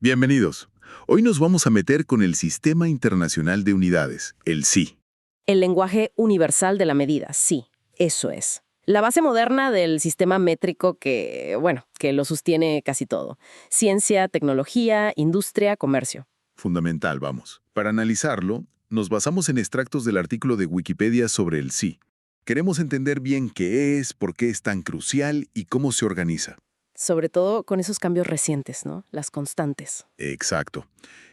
Bienvenidos. Hoy nos vamos a meter con el Sistema Internacional de Unidades, el SI. El lenguaje universal de la medida, sí, eso es. La base moderna del sistema métrico que lo sostiene casi todo. Ciencia, tecnología, industria, comercio. Fundamental, vamos. Para analizarlo, nos basamos en extractos del artículo de Wikipedia sobre el SI. Queremos entender bien qué es, por qué es tan crucial y cómo se organiza. Sobre todo con esos cambios recientes, ¿no? Las constantes. Exacto.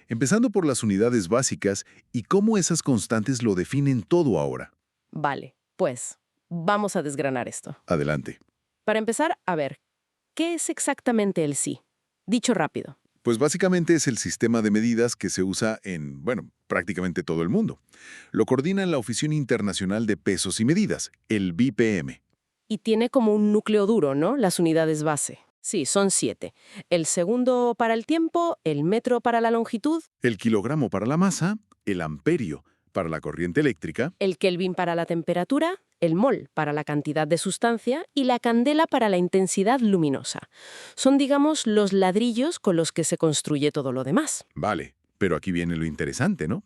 Empezando por las unidades básicas y cómo esas constantes lo definen todo ahora. Vale, pues, vamos a desgranar esto. Adelante. Para empezar, a ver, ¿qué es exactamente el SI? Dicho rápido. Pues básicamente es el sistema de medidas que se usa en, prácticamente todo el mundo. Lo coordina la Oficina Internacional de Pesos y Medidas, el BPM. Y tiene como un núcleo duro, ¿no? Las unidades base. Sí, son 7. El segundo para el tiempo, el metro para la longitud, El kilogramo para la masa, el amperio para la corriente eléctrica. el Kelvin para la temperatura, el mol para la cantidad de sustancia y la candela para la intensidad luminosa. Son, digamos, los ladrillos con los que se construye todo lo demás. Vale, pero aquí viene lo interesante, ¿no?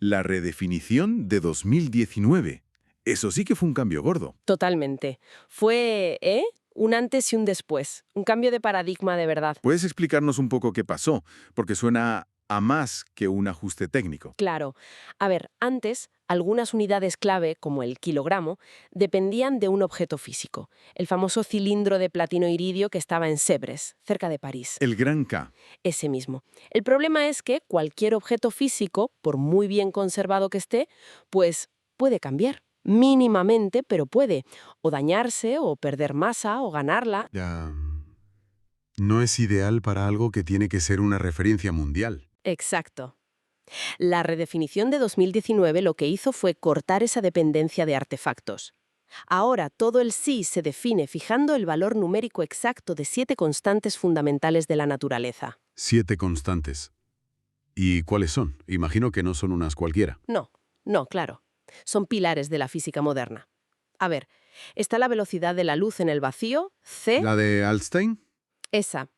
La redefinición de 2019. Eso sí que fue un cambio gordo. Totalmente. Fue, un antes y un después. Un cambio de paradigma de verdad. ¿Puedes explicarnos un poco qué pasó? Porque suena a más que un ajuste técnico. Claro. A ver, antes, algunas unidades clave, como el kilogramo, dependían de un objeto físico, el famoso cilindro de platino iridio que estaba en Sèvres, cerca de París. El gran K. Ese mismo. El problema es que cualquier objeto físico, por muy bien conservado que esté, pues puede cambiar. Mínimamente, pero puede. O dañarse, o perder masa, o ganarla. Ya. No es ideal para algo que tiene que ser una referencia mundial. Exacto. La redefinición de 2019 lo que hizo fue cortar esa dependencia de artefactos. Ahora todo el sí se define fijando el valor numérico exacto de 7 constantes fundamentales de la naturaleza. 7 constantes. ¿Y cuáles son? Imagino que no son unas cualquiera. No, claro. Son pilares de la física moderna. A ver, está la velocidad de la luz en el vacío, c, ¿La de Einstein? esa.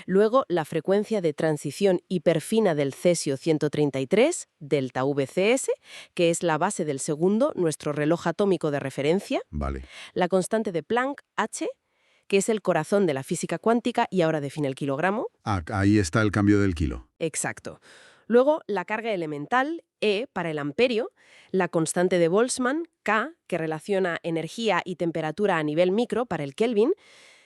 Luego, la frecuencia de transición hiperfina del cesio 133, delta VCS, que es la base del segundo, nuestro reloj atómico de referencia. Vale. La constante de Planck, H, que es el corazón de la física cuántica y ahora define el kilogramo. Ah, ahí está el cambio del kilo. Exacto. Luego, la carga elemental, E, para el amperio, la constante de Boltzmann, K, que relaciona energía y temperatura a nivel micro, para el Kelvin,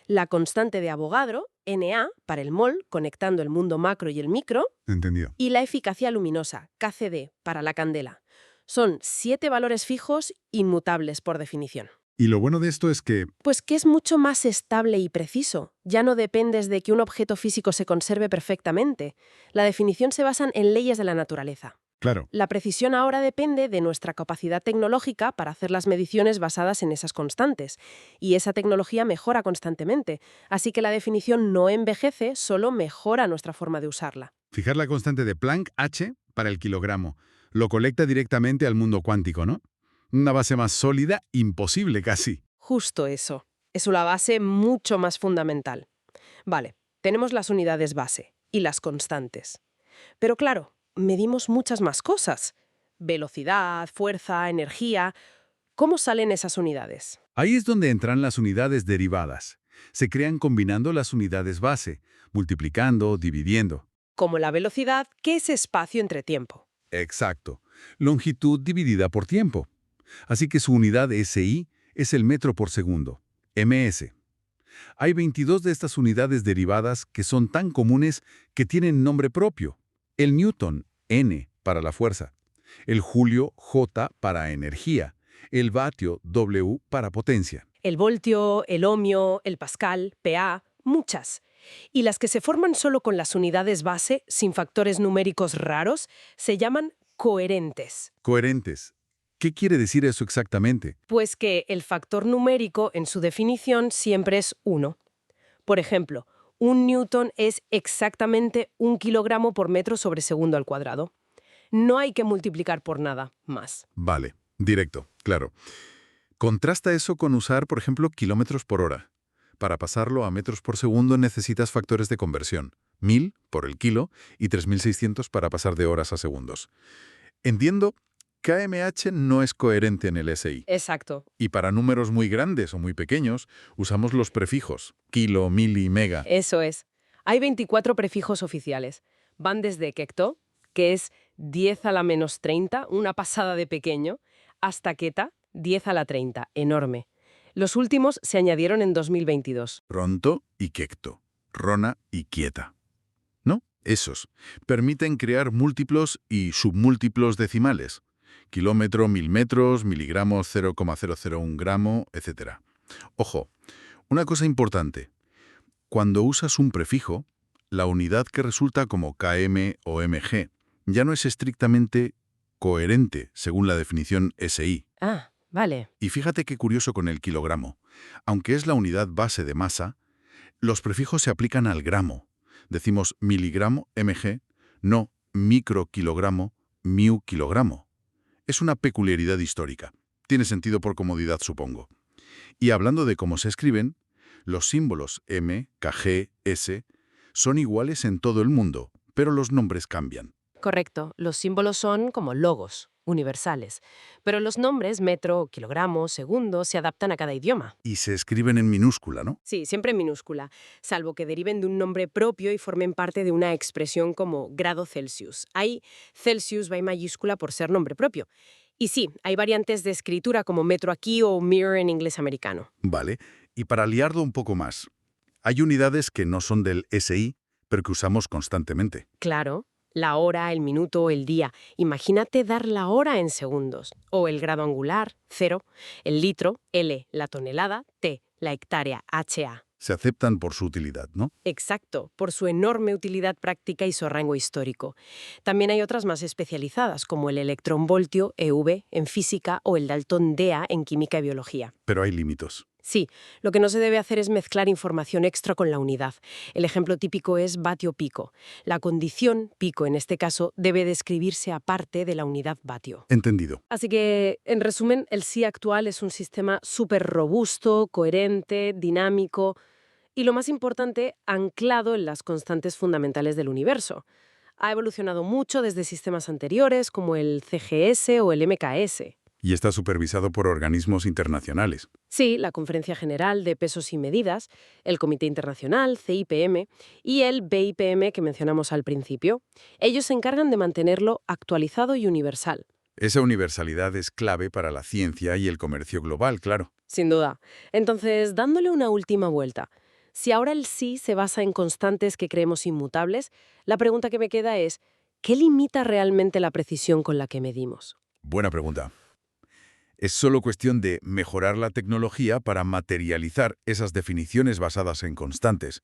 la constante de Avogadro, Na, para el mol, conectando el mundo macro y el micro, Entendido. y la eficacia luminosa, KCD, para la candela. Son 7 valores fijos inmutables por definición. Y lo bueno de esto es que, Pues que es mucho más estable y preciso. Ya no dependes de que un objeto físico se conserve perfectamente. La definición se basa en leyes de la naturaleza. claro, La precisión ahora depende de nuestra capacidad tecnológica para hacer las mediciones basadas en esas constantes. Y esa tecnología mejora constantemente. Así que la definición no envejece, solo mejora nuestra forma de usarla. fijar la constante de Planck, H, para el kilogramo, lo conecta directamente al mundo cuántico, ¿no? Una base más sólida, imposible casi. Justo eso. Es una base mucho más fundamental. Vale, tenemos las unidades base y las constantes. Pero claro, medimos muchas más cosas. Velocidad, fuerza, energía. ¿Cómo salen esas unidades? Ahí es donde entran las unidades derivadas. Se crean combinando las unidades base, multiplicando, dividiendo. Como la velocidad, que es espacio entre tiempo. Exacto. Longitud dividida por tiempo. Así que su unidad SI es el metro por segundo, ms. Hay 22 de estas unidades derivadas que son tan comunes que tienen nombre propio. El newton, N, para la fuerza. El julio, J, para energía. El vatio, W, para potencia. El voltio, el ohmio, el pascal, PA, muchas. Y las que se forman solo con las unidades base, sin factores numéricos raros, se llaman coherentes. Coherentes. ¿Qué quiere decir eso exactamente? Pues que el factor numérico, en su definición, siempre es 1. Por ejemplo, un newton es exactamente 1 kilogramo por metro sobre segundo al cuadrado. No hay que multiplicar por nada más. Vale, directo, claro. Contrasta eso con usar, por ejemplo, kilómetros por hora. Para pasarlo a metros por segundo necesitas factores de conversión. 1000 por el kilo y 3600 para pasar de horas a segundos. Entiendo, kmh no es coherente en el SI. Exacto. Y para números muy grandes o muy pequeños, usamos los prefijos, kilo, mili, mega. Eso es. Hay 24 prefijos oficiales. Van desde kecto, que es 10 a la menos 30, una pasada de pequeño, hasta keta, 10 a la 30, enorme. Los últimos se añadieron en 2022. Pronto y quecto, rona y quieta. ¿No? Esos permiten crear múltiplos y submúltiplos decimales. Kilómetro, 1000 metros, miligramos, 0,001 gramo, etc. Ojo, una cosa importante. Cuando usas un prefijo, la unidad que resulta como km o mg ya no es estrictamente coherente según la definición SI. Ah, vale. Y fíjate qué curioso con el kilogramo. Aunque es la unidad base de masa, los prefijos se aplican al gramo. Decimos miligramo, mg, no microkilogramo, miu kilogramo. Es una peculiaridad histórica. Tiene sentido por comodidad, supongo. Y hablando de cómo se escriben, los símbolos M, Kg, S son iguales en todo el mundo, pero los nombres cambian. Correcto. Los símbolos son como logos, universales. Pero los nombres, metro, kilogramo, segundo, se adaptan a cada idioma. Y se escriben en minúscula, ¿no? Sí, siempre en minúscula, salvo que deriven de un nombre propio y formen parte de una expresión como grado Celsius. Ahí, Celsius va en mayúscula por ser nombre propio. Y sí, hay variantes de escritura como metro aquí o mirror en inglés americano. Vale. Y para liarlo un poco más, hay unidades que no son del SI, pero que usamos constantemente. Claro, la hora, el minuto, el día. Imagínate dar la hora en segundos. O el grado angular, 0, el litro, L, la tonelada, T, la hectárea, HA. Se aceptan por su utilidad, ¿no? Exacto, por su enorme utilidad práctica y su rango histórico. También hay otras más especializadas, como el electronvoltio, EV, en física, o el Dalton DEA, en química y biología. Pero hay límites. Sí, lo que no se debe hacer es mezclar información extra con la unidad. El ejemplo típico es vatio-pico. La condición, pico en este caso, debe describirse aparte de la unidad vatio. Entendido. Así que, en resumen, el SI actual es un sistema súper robusto, coherente, dinámico y, lo más importante, anclado en las constantes fundamentales del universo. Ha evolucionado mucho desde sistemas anteriores como el CGS o el MKS. Y está supervisado por organismos internacionales. Sí, la Conferencia General de Pesos y Medidas, el Comité Internacional, CIPM, y el BIPM que mencionamos al principio. Ellos se encargan de mantenerlo actualizado y universal. Esa universalidad es clave para la ciencia y el comercio global, claro. Sin duda. Entonces, dándole una última vuelta, si ahora el SI se basa en constantes que creemos inmutables, la pregunta que me queda es, ¿qué limita realmente la precisión con la que medimos? Buena pregunta. Es solo cuestión de mejorar la tecnología para materializar esas definiciones basadas en constantes.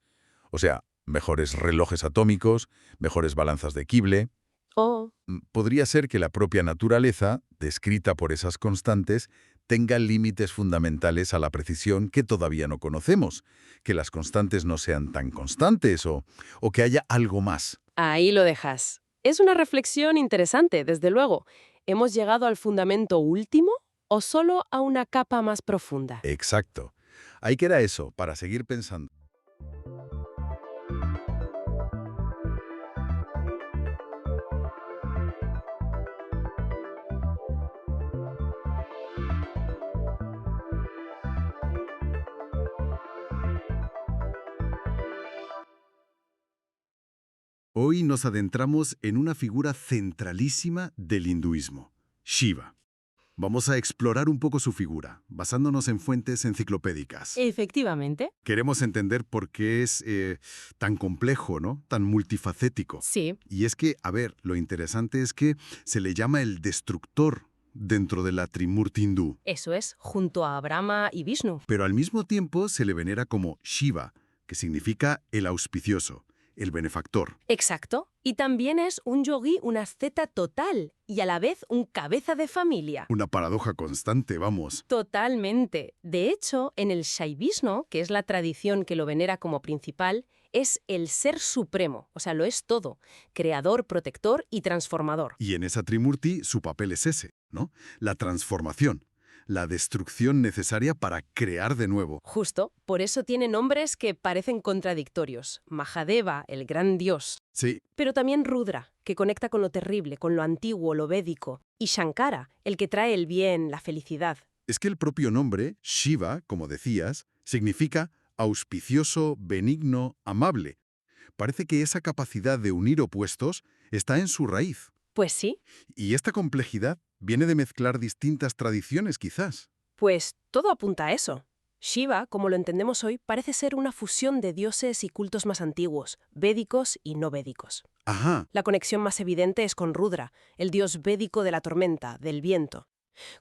O sea, mejores relojes atómicos, mejores balanzas de Kibble. Oh, Podría ser que la propia naturaleza, descrita por esas constantes, tenga límites fundamentales a la precisión que todavía no conocemos, que las constantes no sean tan constantes o que haya algo más. ahí lo dejas. Es una reflexión interesante, desde luego. ¿Hemos llegado al fundamento último o solo a una capa más profunda? Exacto. Ahí queda eso, para seguir pensando. Hoy nos adentramos en una figura centralísima del hinduismo, Shiva. Vamos a explorar un poco su figura, basándonos en fuentes enciclopédicas. Efectivamente. Queremos entender por qué es tan complejo, ¿no? Tan multifacético. Sí. Y es que, a ver, lo interesante es que se le llama el destructor dentro de la Trimurti hindú, Eso es, junto a Brahma y Vishnu. pero al mismo tiempo se le venera como Shiva, que significa el auspicioso, el benefactor. Exacto. Y también es un yogui, un asceta total y a la vez un cabeza de familia. Una paradoja constante, vamos. Totalmente. De hecho, en el Shaivismo, que es la tradición que lo venera como principal, es el ser supremo, o sea, lo es todo, creador, protector y transformador. Y en esa Trimurti su papel es ese, ¿no? La transformación. la destrucción necesaria para crear de nuevo. Justo, por eso tiene nombres que parecen contradictorios. Mahadeva, el gran dios. Sí, Pero también Rudra, que conecta con lo terrible, con lo antiguo, lo védico. Y Shankara, el que trae el bien, la felicidad. es que el propio nombre, Shiva, como decías, significa auspicioso, benigno, amable. Parece que esa capacidad de unir opuestos está en su raíz. Pues sí, Y esta complejidad viene de mezclar distintas tradiciones, quizás. pues todo apunta a eso. Shiva, como lo entendemos hoy, parece ser una fusión de dioses y cultos más antiguos, védicos y no védicos. Ajá, La conexión más evidente es con Rudra, el dios védico de la tormenta, del viento.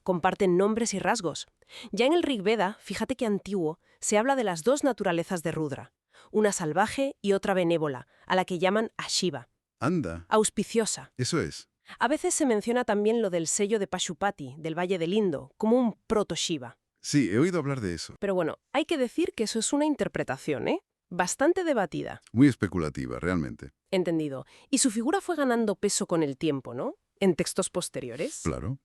Comparten nombres y rasgos. Ya en el Rig Veda, fíjate que antiguo, se habla de las dos naturalezas de Rudra, una salvaje y otra benévola, a la que llaman Ashiva, anda, auspiciosa. eso es. A veces se menciona también lo del sello de Pashupati, del Valle del Indo, como un proto-Shiva. Sí, he oído hablar de eso. Pero bueno, hay que decir que eso es una interpretación, ¿eh? Bastante debatida. Muy especulativa, realmente. Entendido. Y su figura fue ganando peso con el tiempo, ¿no? En textos posteriores. Claro.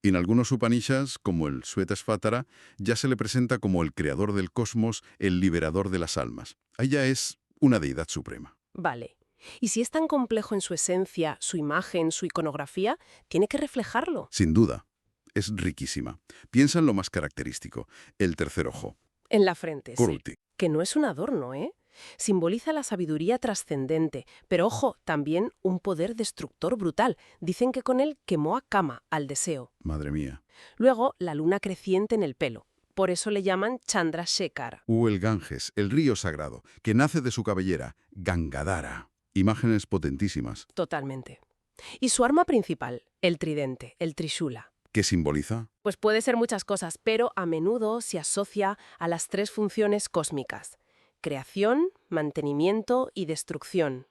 Y en algunos Upanishads, como el Shvetashvatara, ya se le presenta como el creador del cosmos, el liberador de las almas. Ahí ya es una deidad suprema. Vale. Y si es tan complejo en su esencia, su imagen, su iconografía, tiene que reflejarlo. Sin duda. Es riquísima. Piensa en lo más característico, el tercer ojo. En la frente, sí. Kuruti. Que no es un adorno, ¿eh? Simboliza la sabiduría trascendente, pero ojo, también un poder destructor brutal. Dicen que con él quemó a Kama, al deseo. Madre mía. Luego, la luna creciente en el pelo. Por eso le llaman Chandrasekhara. El Ganges, el río sagrado, que nace de su cabellera, Gangadhara. Imágenes potentísimas. Totalmente. Y su arma principal, el tridente, el Trishula. ¿Qué simboliza? Pues puede ser muchas cosas, pero a menudo se asocia a las tres funciones cósmicas: creación, mantenimiento y destrucción.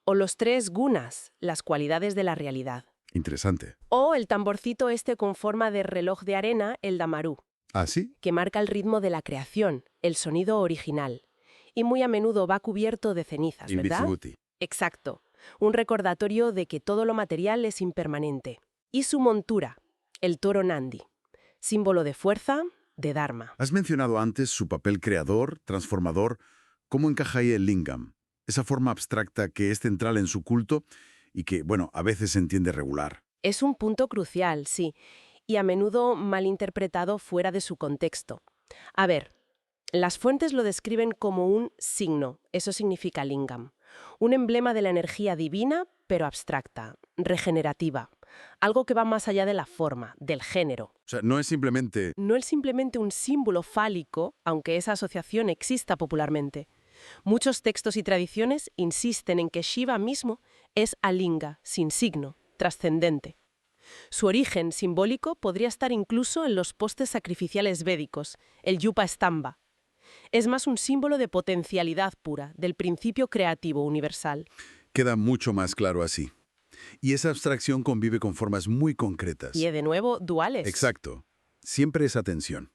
O los tres gunas, las cualidades de la realidad. Interesante. O el tamborcito este con forma de reloj de arena, el Damaru, ¿Ah, sí? que marca el ritmo de la creación, el sonido original. Y muy a menudo va cubierto de cenizas, ¿verdad? Invisibuti. Exacto. Un recordatorio de que todo lo material es impermanente. Y su montura, el toro Nandi, símbolo de fuerza, de Dharma. Has mencionado antes su papel creador, transformador. ¿Cómo encaja ahí el lingam? Esa forma abstracta que es central en su culto y que, bueno, a veces se entiende regular. Es un punto crucial, sí, y a menudo malinterpretado fuera de su contexto. A ver, las fuentes lo describen como un signo, eso significa lingam, un emblema de la energía divina, pero abstracta, regenerativa, algo que va más allá de la forma, del género. O sea, no es simplemente... No es simplemente un símbolo fálico, aunque esa asociación exista popularmente. Muchos textos y tradiciones insisten en que Shiva mismo es alinga, sin signo, trascendente. Su origen simbólico podría estar incluso en los postes sacrificiales védicos, el yupa stamba. Es más un símbolo de potencialidad pura, del principio creativo universal. Queda mucho más claro así. Y esa abstracción convive con formas muy concretas. Y de nuevo, duales. Exacto. Siempre esa tensión.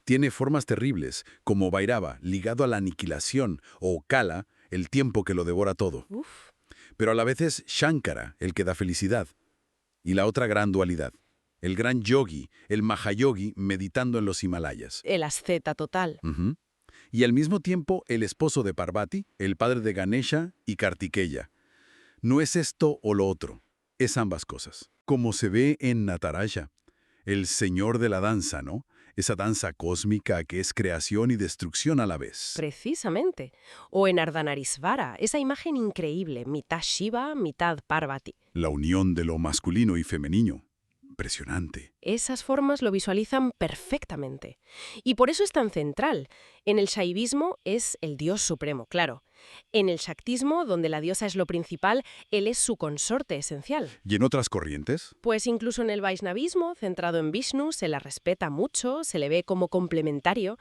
Tiene formas terribles, como Bhairava, ligado a la aniquilación, o Kala, el tiempo que lo devora todo. Uf. Pero a la vez es Shankara, el que da felicidad. Y la otra gran dualidad, el gran yogi, el Mahayogi, meditando en los Himalayas. El asceta total. Ujú. Y al mismo tiempo el esposo de Parvati, el padre de Ganesha y Kartikeya. No es esto o lo otro, es ambas cosas. Como se ve en Nataraja, el señor de la danza, ¿no? Esa danza cósmica que es creación y destrucción a la vez. Precisamente. O en Ardhanarisvara, esa imagen increíble, mitad Shiva, mitad Parvati. La unión de lo masculino y femenino. Impresionante. Esas formas lo visualizan perfectamente. Y por eso es tan central. En el shaivismo es el dios supremo, claro. En el shaktismo, donde la diosa es lo principal, él es su consorte esencial. ¿Y en otras corrientes? Pues incluso en el vaishnavismo, centrado en Vishnu, se la respeta mucho, se le ve como complementario.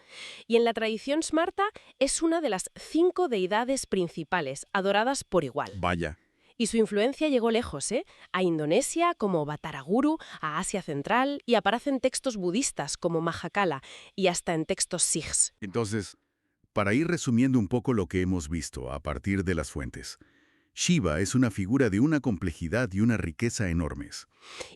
Y en la tradición smarta es una de las 5 deidades principales, adoradas por igual. Vaya. Y su influencia llegó lejos, ¿eh? A Indonesia como Bataraguru, a Asia Central, y aparece en textos budistas como Mahakala y hasta en textos sikhs. Entonces, para ir resumiendo un poco lo que hemos visto a partir de las fuentes, Shiva es una figura de una complejidad y una riqueza enormes.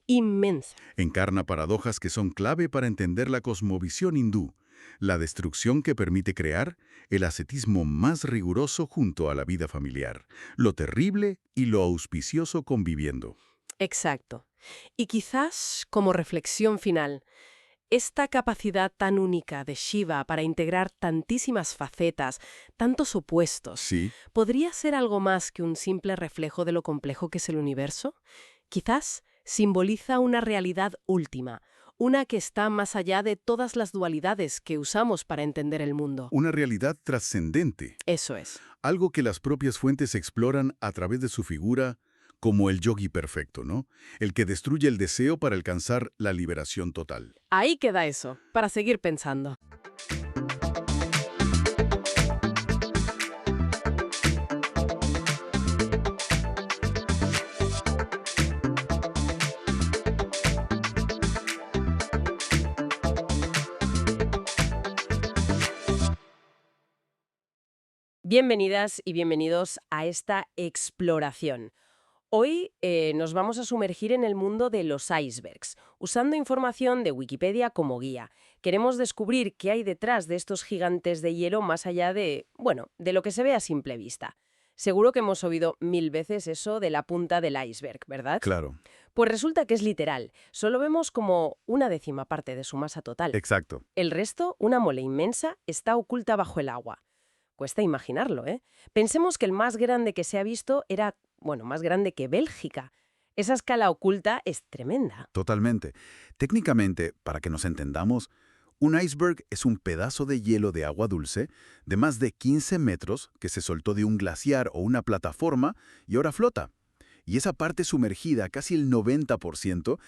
Inmensa. Encarna paradojas que son clave para entender la cosmovisión hindú, la destrucción que permite crear, el ascetismo más riguroso junto a la vida familiar, lo terrible y lo auspicioso conviviendo. Exacto. Y quizás, como reflexión final, esta capacidad tan única de Shiva para integrar tantísimas facetas, tantos opuestos, Sí, ¿podría ser algo más que un simple reflejo de lo complejo que es el universo? Quizás simboliza una realidad última, una que está más allá de todas las dualidades que usamos para entender el mundo. una realidad trascendente, Eso es. algo que las propias fuentes exploran a través de su figura como el yogi perfecto, ¿no? El que destruye el deseo para alcanzar la liberación total. Ahí queda eso, para seguir pensando. Bienvenidas y bienvenidos a esta exploración. Hoy nos vamos a sumergir en el mundo de los icebergs, usando información de Wikipedia como guía. Queremos descubrir qué hay detrás de estos gigantes de hielo más allá de, bueno, de lo que se ve a simple vista. Seguro que hemos oído 1000 veces eso de la punta del iceberg, ¿verdad? Claro, Pues resulta que es literal. Solo vemos como una décima parte de su masa total. exacto. El resto, una mole inmensa, está oculta bajo el agua. Cuesta imaginarlo, ¿eh? Pensemos que el más grande que se ha visto era, bueno, más grande que Bélgica. Esa escala oculta es tremenda. Totalmente. Técnicamente, para que nos entendamos, un iceberg es un pedazo de hielo de agua dulce de más de 15 metros que se soltó de un glaciar o una plataforma y ahora flota. Y esa parte sumergida, casi el 90%,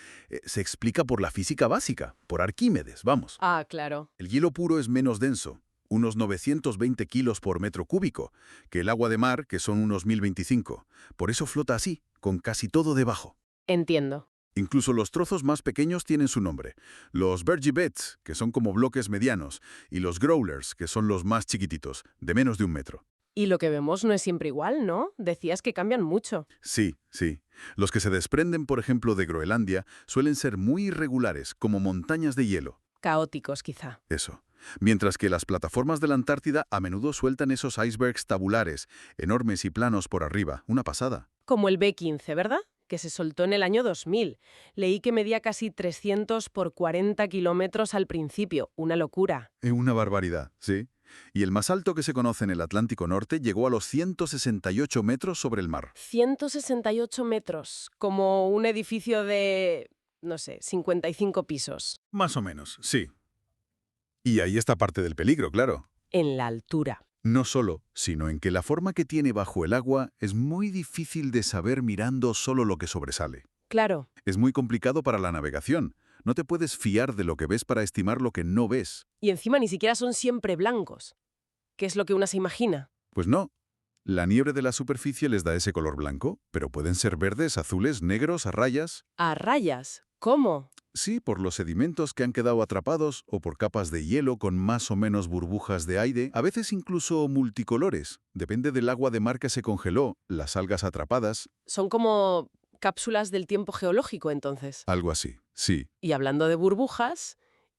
se explica por la física básica, por Arquímedes, vamos. Ah, claro. El hielo puro es menos denso, unos 920 kilos por metro cúbico, que el agua de mar, que son unos 1025. Por eso flota así, con casi todo debajo. Entiendo. Incluso los trozos más pequeños tienen su nombre. Los Bergy Beds, que son como bloques medianos, y los Growlers, que son los más chiquititos, de menos de 1 metro. Y lo que vemos no es siempre igual, ¿no? Decías que cambian mucho. Sí, sí. Los que se desprenden, por ejemplo, de Groenlandia, suelen ser muy irregulares, como montañas de hielo. Caóticos, quizá. Eso. Mientras que las plataformas de la Antártida a menudo sueltan esos icebergs tabulares, enormes y planos por arriba. Una pasada. Como el B-15, ¿verdad? Que se soltó en el año 2000. Leí que medía casi 300 por 40 kilómetros al principio. Una locura. Una barbaridad, sí. Y el más alto que se conoce en el Atlántico Norte llegó a los 168 metros sobre el mar. 168 metros, como un edificio de, no sé, 55 pisos. Más o menos, sí. Y ahí está parte del peligro, claro. En la altura. No solo, sino en que la forma que tiene bajo el agua es muy difícil de saber mirando solo lo que sobresale. Claro. Es muy complicado para la navegación. No te puedes fiar de lo que ves para estimar lo que no ves. Y encima ni siquiera son siempre blancos. ¿Qué es lo que una se imagina? Pues no. La nieve de la superficie les da ese color blanco, pero pueden ser verdes, azules, negros, a rayas. A rayas. ¿Cómo? Sí, por los sedimentos que han quedado atrapados o por capas de hielo con más o menos burbujas de aire, a veces incluso multicolores. Depende del agua de mar que se congeló, las algas atrapadas, Son como cápsulas del tiempo geológico, entonces. algo así. Sí, Y hablando de burbujas,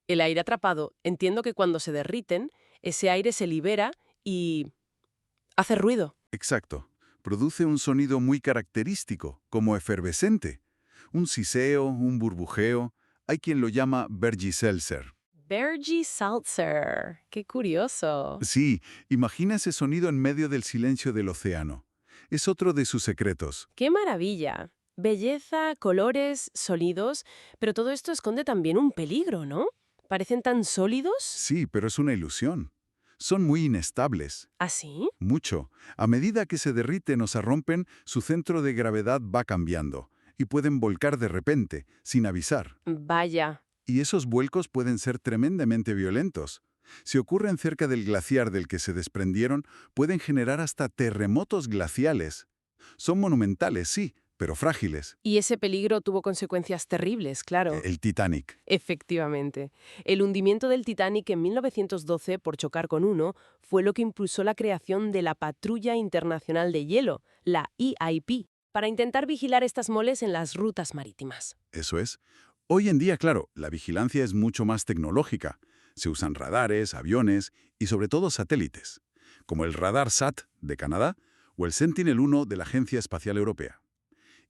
el aire atrapado, entiendo que cuando se derriten, ese aire se libera y hace ruido. exacto. Produce un sonido muy característico, como efervescente. Un siseo, un burbujeo. Hay quien lo llama Bergiselser. Bergy Saltzer. Qué curioso. Sí, imagina ese sonido en medio del silencio del océano. Es otro de sus secretos. ¡Qué maravilla! Belleza, colores, sonidos, pero todo esto esconde también un peligro, ¿no? ¿Parecen tan sólidos? Sí, pero es una ilusión. Son muy inestables. ¿Así? Mucho. A medida que se derriten o se rompen, su centro de gravedad va cambiando y pueden volcar de repente, sin avisar. Vaya. Y esos vuelcos pueden ser tremendamente violentos. Si ocurren cerca del glaciar del que se desprendieron, pueden generar hasta terremotos glaciales. Son monumentales, sí, pero frágiles. Y ese peligro tuvo consecuencias terribles, claro. El Titanic. Efectivamente. El hundimiento del Titanic en 1912 por chocar con uno fue lo que impulsó la creación de la Patrulla Internacional de Hielo, la EIP, para intentar vigilar estas moles en las rutas marítimas. Eso es. Hoy en día, claro, la vigilancia es mucho más tecnológica. Se usan radares, aviones y sobre todo satélites, como el radar SAT de Canadá o el Sentinel-1 de la Agencia Espacial Europea.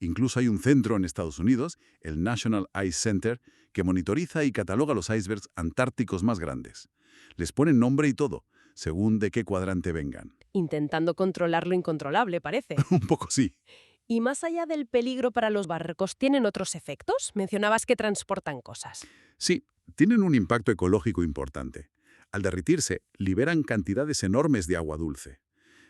Incluso hay un centro en Estados Unidos, el National Ice Center, que monitoriza y cataloga los icebergs antárticos más grandes. Les ponen nombre y todo, según de qué cuadrante vengan. Intentando controlar lo incontrolable, parece. Un poco sí. Y más allá del peligro para los barcos, ¿tienen otros efectos? Mencionabas que transportan cosas. Sí, tienen un impacto ecológico importante. Al derretirse, liberan cantidades enormes de agua dulce.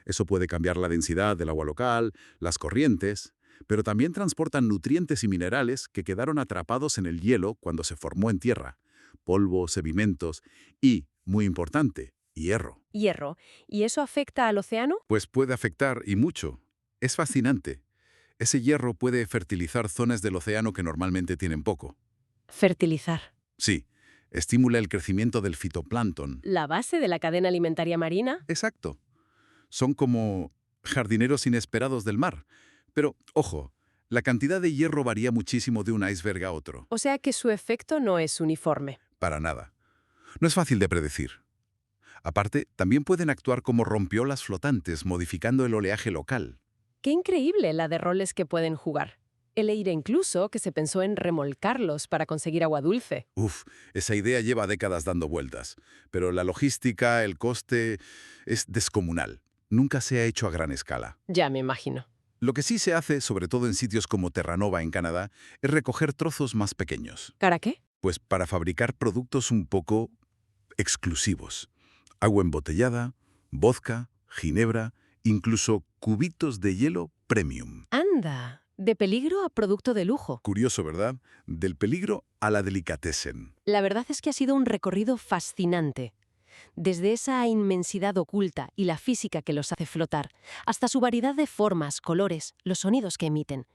Eso puede cambiar la densidad del agua local, las corrientes, pero también transportan nutrientes y minerales que quedaron atrapados en el hielo cuando se formó en tierra, polvo, sedimentos y, muy importante, hierro. Hierro. ¿Y eso afecta al océano? Pues puede afectar, y mucho. Es fascinante. Ese hierro puede fertilizar zonas del océano que normalmente tienen poco. Fertilizar. Sí, estimula el crecimiento del fitoplancton. ¿La base de la cadena alimentaria marina? Exacto. Son como jardineros inesperados del mar. Pero, ojo, la cantidad de hierro varía muchísimo de un iceberg a otro. O sea que su efecto no es uniforme. Para nada. No es fácil de predecir. Aparte, también pueden actuar como rompiolas flotantes, modificando el oleaje local. ¡Qué increíble la de roles que pueden jugar! He leído incluso que se pensó en remolcarlos para conseguir agua dulce. Uf, esa idea lleva décadas dando vueltas. Pero la logística, el coste, es descomunal. Nunca se ha hecho a gran escala. Ya me imagino. Lo que sí se hace, sobre todo en sitios como Terranova en Canadá, es recoger trozos más pequeños. ¿Para qué? Pues para fabricar productos un poco exclusivos. Agua embotellada, vodka, ginebra, incluso cubitos de hielo premium. ¡Anda! De peligro a producto de lujo. Curioso, ¿verdad? Del peligro a la delicatessen. La verdad es que ha sido un recorrido fascinante. Desde esa inmensidad oculta y la física que los hace flotar, hasta su variedad de formas, colores, los sonidos que emiten,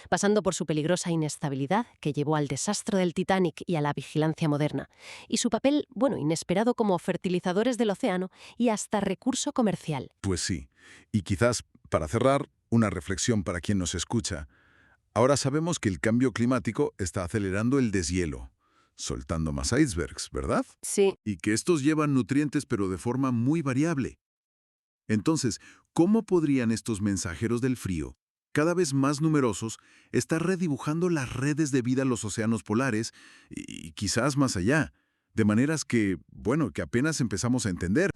pasando por su peligrosa inestabilidad que llevó al desastre del Titanic y a la vigilancia moderna, y su papel, inesperado como fertilizadores del océano y hasta recurso comercial. Pues sí. Y quizás, para cerrar, una reflexión para quien nos escucha. Ahora sabemos que el cambio climático está acelerando el deshielo, soltando más icebergs, ¿verdad? Sí. Y que estos llevan nutrientes pero de forma muy variable. Entonces, ¿cómo podrían estos mensajeros del frío, cada vez más numerosos, estar redibujando las redes de vida en los océanos polares y quizás más allá, de maneras que apenas empezamos a entender?